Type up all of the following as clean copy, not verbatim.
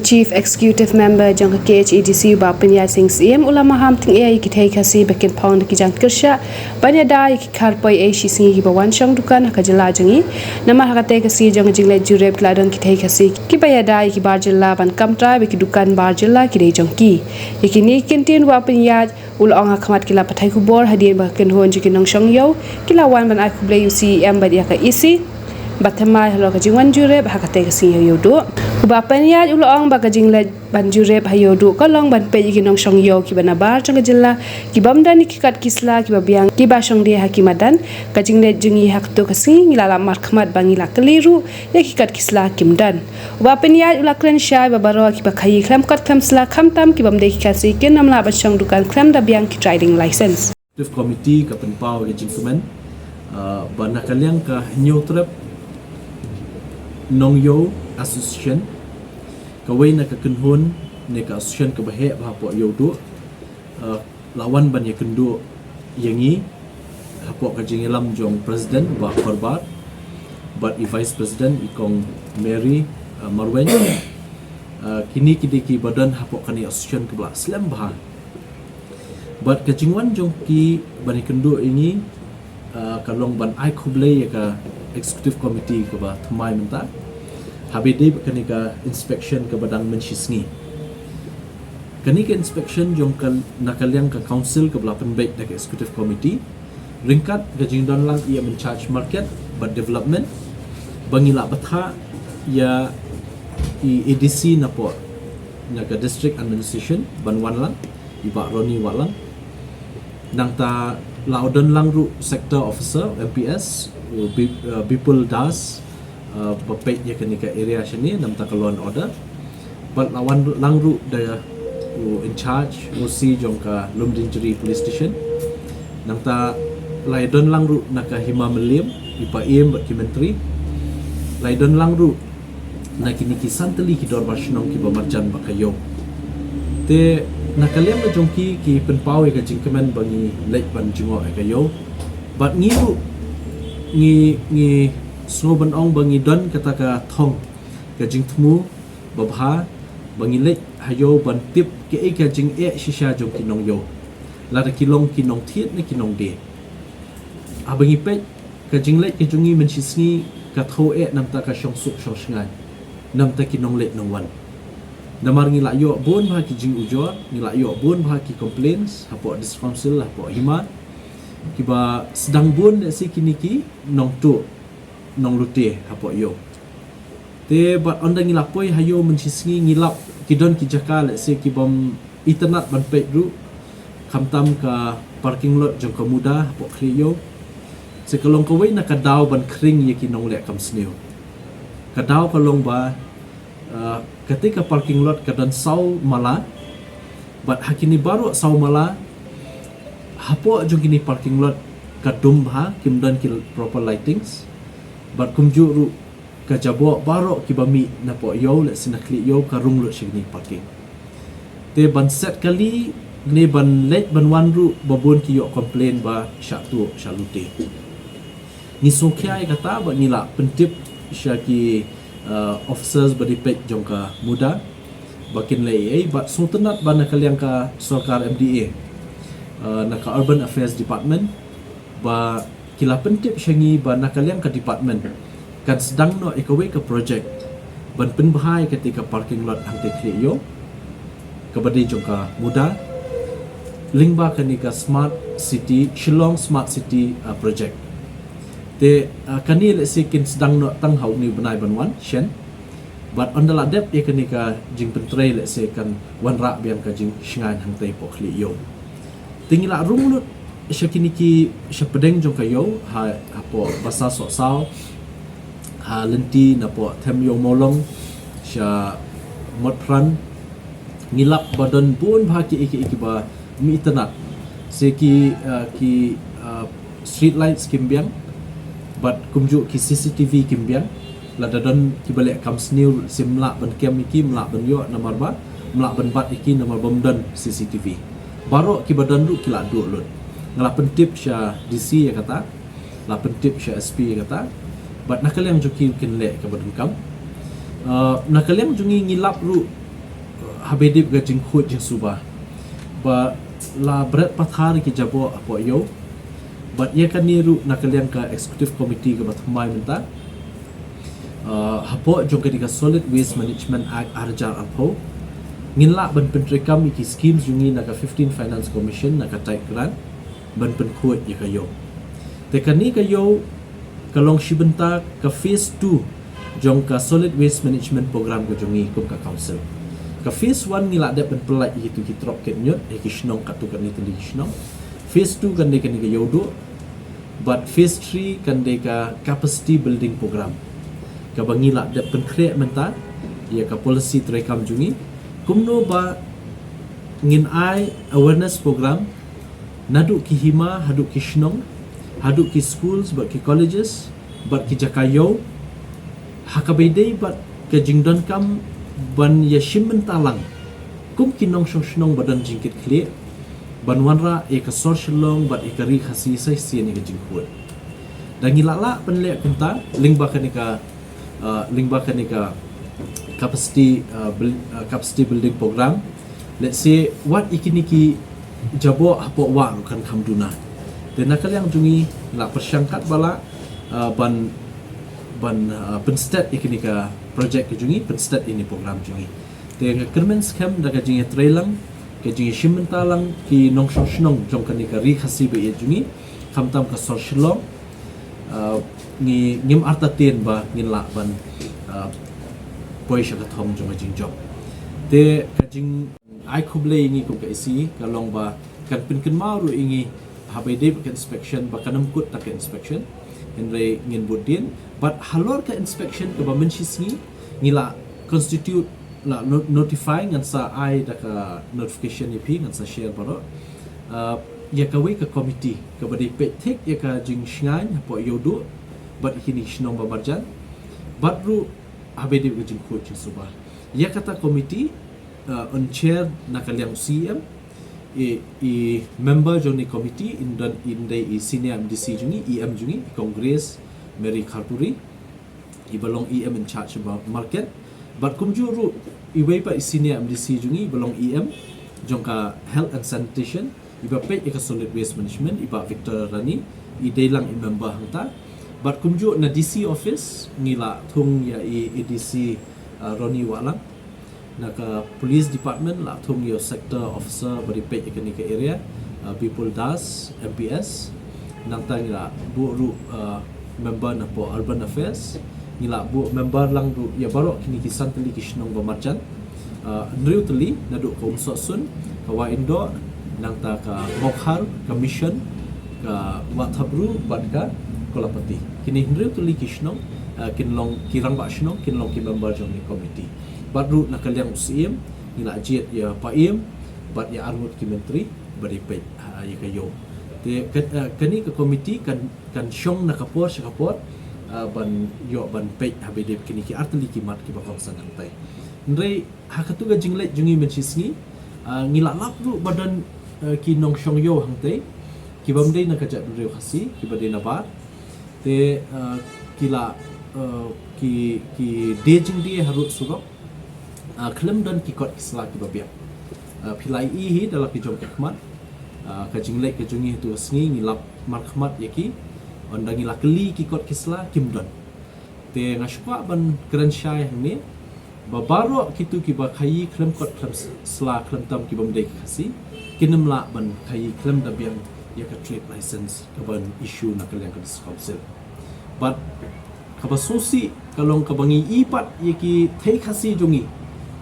Chief Executive Member jang KHEDC ba penya sing CM ulama ham ting ai ki thai khasi bekin pound ki jang kirsha banya dai ki khar poi ai shi singi ba wan shang dukan ka jala jangi nama ha te kasi jang jingle jurep kladon ki thai khasi ki baya dai ki bar jilla ban kam trai be ki dukan bar jilla ki dei jang ki ikini kintin wa penya ul ong ha khamat kila pathai ku bor hadien ba ken hon jikin nang shang yo kila wan ban ai ku ble UCM ba dia ka isi batamai halo ka jingwan jurep ha ka te kasi yo do ba panya ulo ong ba ka jingle ban jurep hayo do ka long ban pe ki nong shong yo ki bana bar chang jilla ki bamdani ki kat kisla ki ba biang ki ba shong de hakimadan ka jingle jingi hak to kasi ngila mar khmat bangila keliru ya ki kat kisla kimdan ba panya ula klen shai ba baro ki ba khai khlam kat kham sla kham tam ki bamde ki kasi ken namla ba shong dukan khlam da biang ki trading license Executive Committee ka penpau ke jingkumen ba nakaliang ka nyotrep nong yo association kawai na kakenhun ne ka association ka bahe ba po yo do lawan ban ye kendo yangi hapo ka jingilam jong president ba korbat but vice president ikong Mary Marwen kini kidiki badan hapo kani association ka ba slam ba but ka jingwan jong ki ban kendo ini kalong ban ai khuble ya ka executive committee ka ba thmai menta habide kani ka inspection ka badang menshisngi kani ka inspection jong kal nakaliang ka council ka belapan baik dak executive committee ringkat gajing don lang ia mencharge market but development bangila batha ya EDC na po naga district administration banwan lang iba roni walang nang ta laudon lang ru sector officer MPS people das bapet ya kenika area sini nam tak law and order but lawan langru da in charge OC jongka Lumdinjeri police station nam ta laidon langru naka hima melim ipa im documentary laidon langru nakiniki santali ki dorbar shnong ki bamarjan bakayo te nakaliam na jongki ki penpau ka jingkemen bangi lek ban jingo kayo but ngiru ngi snoban ong bangi don kata ka thong ka jing thmu babha bangi lek hayo ban tip ke e ka jing e shisha jong kinong yo la da kilong kinong thiet ne kinong de abangi pe ka jing lek ke jungi men shisni ka tho e nam ta ka shong suk shong shngai nam ta kinong lek nong wan namar ngi la yo bon ba ki jing ujo ngi la yo bon ba ki complaints hapo dis council hapo hima kiba sedang bon si kiniki nong tu nong lute hapo yo te bat onda ngilapoi hayo mencisngi ngilap kidon ki jaka le se kibam internet ban pe ru khamtam ka parking lot jong ka muda hapo khri yo se kalong ko wei na ka daw ban kring ye ki nong le kam sneu ka daw kalong ba ketika parking lot kadon sau mala bat hakini baru sau mala hapo jong kini parking lot kadum ha kimdan ki proper lightings bat kumju ru ka jabo baro ki bami na po yo le sinakli yo ka rung lo shigni parking te ban set kali ne ban let ban wan ru babon ki yo complain ba syatu shalute ni sokhya kata ba nila pentip syaki officers badi pek jongka muda bakin le bat sultanat ban nakaliang ka sarkar MDA naka urban affairs department ba kila pentip syangi ba nakaliang ka department kan sedang no ikawe ka project ban penbahai ketika parking lot hang te yo kabadi jongka muda lingba kanika smart city Shillong smart city project te kani le sikin sedang no tang hau ni benai banwan shen but on the ladep e kanika jing pentrei le se kan wan ra biang ka jing shngan hang te pokli yo tingila runglut syakiniki syapedeng jong kayo ha apo basa so sao ha lenti na po them yo molong sya modpran ngilap badan pun bahaki iki ba mi tanat seki ki street lights kimbiang but kumju ki CCTV kimbiang la dadon ki balik kam snew simla ban kem iki mla ban yo nomor ba mla ban bat iki nomor bomdan CCTV baro ki badan ru ki la du lut ngala pentip sya DC ya kata la pentip sya SP ya kata but nakaliang joki kin le ka badan kam nakaliang jungi ngilap ru habedip ga jingkhut jing suba ba la berat pathar ki jabo apo yo but ye kan niru nakaliang ka executive committee ka bathmai menta hapo jong ka solid waste management act arjar apo nginla ban pentrekam iki schemes jungi naka 15 finance commission naka tight grant ban penkhut ye kayo te kani kayo kalong shibenta ka phase 2 jong ka solid waste management program ka jungi kum ka council ka phase 1 ngila de ban pelai itu kitrok ket nyot e kishnong katu kan itu kishnong phase 2 kan de kan ka yodo but phase 3 kan de ka capacity building program ka bangila de penkre menta ya ka policy trekam jungi kumno ba ngin ai awareness program nadu ki hima hadu ki shnong hadu ki schools but ki colleges but ki jakayo hakabedei but ke jingdon kam ban ya shimmen talang kum kinong shnong badan jingkit kle ban wanra e ka sorshilong but e kari khasi sai sien ke jingkhut dan ngilala penle kunta lingba kanika capacity building program. Let's say what ikiniki jabo apo wang kan kamduna dan nakal yang jungi la persyangkat bala ban penstat ikinika project ke jungi penstat ini program jungi te kermen scam daga jungi trailang ke jungi shimentalang ki nongsong shnong jong kanika ri khasi be jungi kamtam ka sorshilong ngim artaten ba ngin la ban poisha ka thong jong jing job te kajing ai khuble ingi ko ka isi kalong ba kan pinkin maru ingi habede ka inspection ba kanam kut ta ka inspection henre ngin budin but halor ka inspection ka ba mencisngi ngila constitute la notify ngan sa ai da ka notification ipi ngan sa share baro ya ka we ka committee ka ba de pet tek ya ka jing shngan po yodo but hini shnong ba marjan but ru habede ka jing coach suba ya kata committee on chair nakaliang CM member joni committee in the senior MDC jungi EM jungi Congress Mary Kharpuri belong EM in charge about market but kumjuru iway pa senior MDC jungi belong EM jongka health and sanitation iba pet ika solid waste management iba Victor Rani idelang member hangta but kumju na DC office ngila thung ya ADC Roni Walang naka police department la thung yo sector officer bari pet ikani ka area people das MPS nang tangila bu ru member na po urban affairs ngila bu member lang ru ya baro kini kisan tali kishnong bamarjan ndriu tali nadu ko sosun kawa indo nang ta ka mokhar commission ka wathabru badka kolapati kini ndriu tali kishnong kinlong kirang ba shnong kinlong ki member jong ni committee baru nakaliang usim ngila jet ya paim bat ya armut ki menteri bari pet ya kayo te kani ka committee kan syong nakapor syakapor ban yo ban pet habede kini ki artli ki mat ki bakong sanang tai ndrei hakatu ga jinglet jungi menchisngi ngila lap ru badan ki nong syong yo hang tai ki bamdei nakajat brio khasi ki badai nabar te kila ki dejing dia harut surok klem dan kikot kisla ki babiak pilai hi dalam ki jong khmat ka jinglek ke jungi tu sngi ngilap mar khmat yaki ondang ngila keli kikot kisla kimdon te ngashwa ban kran shai hne babaro kitu ki ba khai klem kot klem sla klem tam ki bamdei khasi kinam la ban khai klem da biang ya ka trade license ka ban issue na kalian ka council but kabasosi kalong kabangi ipat yaki thei khasi jungi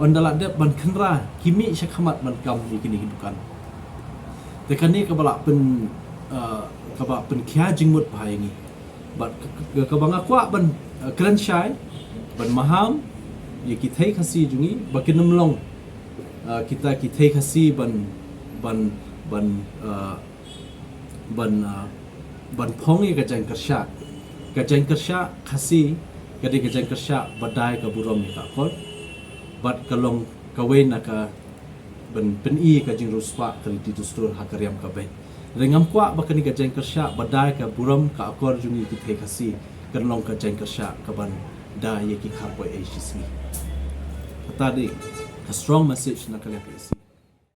ondala de ban khenra kimi syakhamat ban kam ikini hidukan tekani kabala pen kaba pen khya jingmut bhaingi bat kabanga kwa ban kran shai ban maham yaki thei khasi jungi bakinam long kita ki thei khasi ban phong ye ka jang kersha khasi kadi ka jang kersha badai ka burom ni ka kol bat kalong kawen naka ben peni ka jing ruspa kali ditustur hakariam ka bai rengam kwa bakani ka jang kersha badai ka burom ka akor jungi ki thei khasi kalong ka jang kersha ka ban da ye ki khapoi ai shismi tadi strong message na kalian kasi